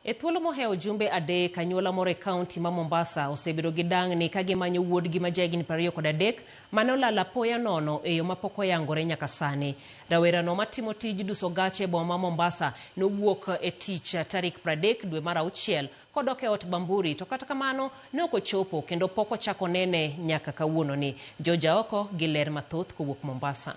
E thuolo moheo jumbe adek anyuola moro e kaunti ma Mombasa osebedo gi dang'ni ka gimanyo wuodgi ma jahigni 23 mane olal apoya nono e yo mapok oyangore nyaka sani. Rawerano matimo tij duso gache e boma ma Mombasa nowuok e tich tarik 30 dwe mar 6 kodok e ot Bamburi, to kata kamano ne ok ochopo kendo pok ochako nene nyaka kawuononi. Joja oko gi ler mathoth kowuok Mombasa.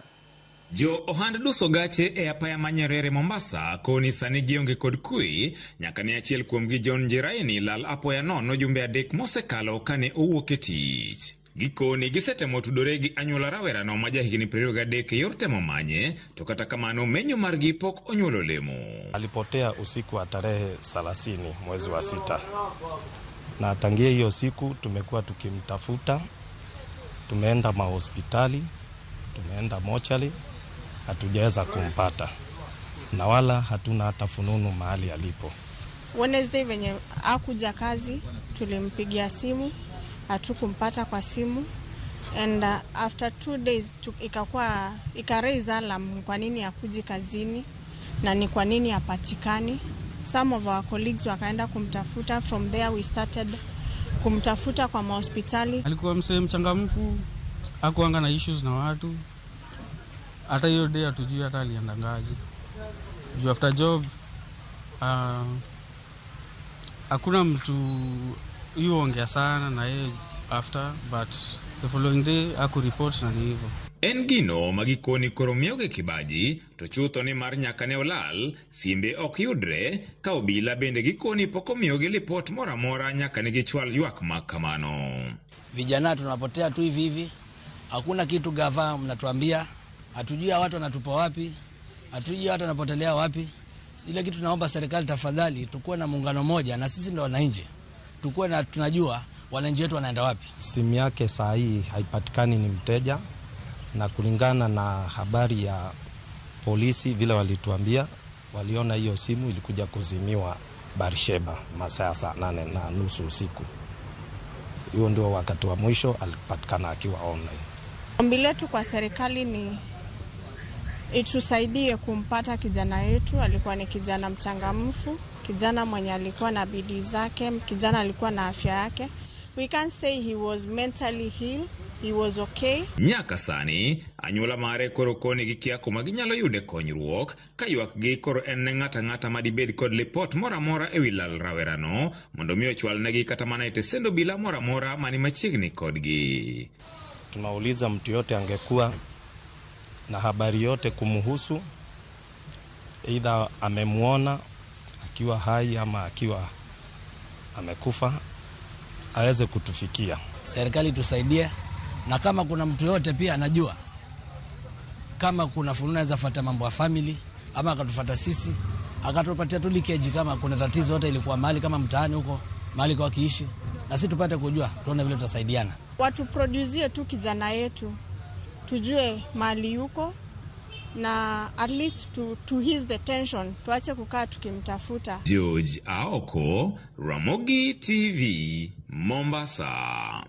Jo ohand duso gache e apaya ma Nyerere Mombasa koni sani gionge kod kwe nyaka ne achiel kuomgi John Njiraini lal apoya nono jumbe adek mosekalo kane owuok e tich. Gikoni gisetemo tudore gi anyuola rawerano ma jahigni 23 e yor temo manye, to kata kamano menyo margi pok onyuolo olemo. Alipotea usiku wa tarehe 30 mwezi wa 6. Na tangia hiyo siku tumekuwa tukimtafuta. Tumeenda mahospitali, tumeenda mochari, hatujaweza kumpata. Na wala hatuna hata fununu mahali alipo. Wednesday venye hakuja kazi, tulimpigia simu, hatukumpata kwa simu. And after 2 days ika-raise alarm kwa nini hakuji kazini na ni kwa nini hapatikani. Some of our colleagues wakaenda kumtafuta. From there we started kumtafuta kwa mahospitali. Alikuwa msee mchangamfu, hakuanga na issues na watu. Hata hiyo day hatujui hata aliendangaje. Juu after job hakuna mtu yuongea sana na yeye after, but the following day hakureport na hivyo. En gino magikoni koromioge kibaji to chutho ni mar nyaka ne olal simbe ok yudre ka obila bende gikoni pokomioge report mora nyaka ne gichwal ywak makamano. Vijana tunapotea tu hivi, hakuna kitu gava mnatuambia, hatujui watu wanatupa wapi, hatujui watu wanapotelea wapi. Ile kitu tunaomba serikali tafadhali tukuwe na muungano moja na sisi ndio wananchi. Tukuwe na tunajua wananchi wetu wanaenda wapi. Simu yake saa hii haipatikani, ni mteja, na kulingana na habari ya polisi vile walituambia, waliona hiyo simu ilikuja kuzimiwa Barsheba masaa 8:30 usiku. Hiyo ndio wakati wa mwisho alipatikana akiwa online. Ombi letu kwa serikali ni itusaidie kumpata kijana yetu. Alikuwa ni kijana mchangamfu, kijana mwenye alikuwa na bidii zake, kijana alikuwa na afya yake. We can't say he was mentally healed. He was okay. Nyaka sani anyuola mare koro koni gikia kuma ginyalo yude konyruok ka ywak gi koro en ne ng'ata madibed kod report mora ewi lal rawerano mondo mi ochwal negi kata mana ite sendo bila mora mani machiegni kodgi. Tunauliza mtu yote angekuwa na habari yote kumhusu, either amemuona akiwa hai ama akiwa amekufa, aweze kutufikia. Serikali tusaidie, na kama kuna mtu yote pia anajua kama kuna fununa za fuata mambo ya family ama akatufuata sisi, akatupatia tu leakage kama kuna tatizo yote ilikuwa mahali kama mtaani huko mahali kwa kiishi, na sisi tupate kujua, tuone vile tutasaidiana. Watu produce tu kijana yetu, tujue mahali yuko, na at least to ease the tension, tuache kukaa tukimtafuta. George Aoko, Ramogi TV, Mombasa.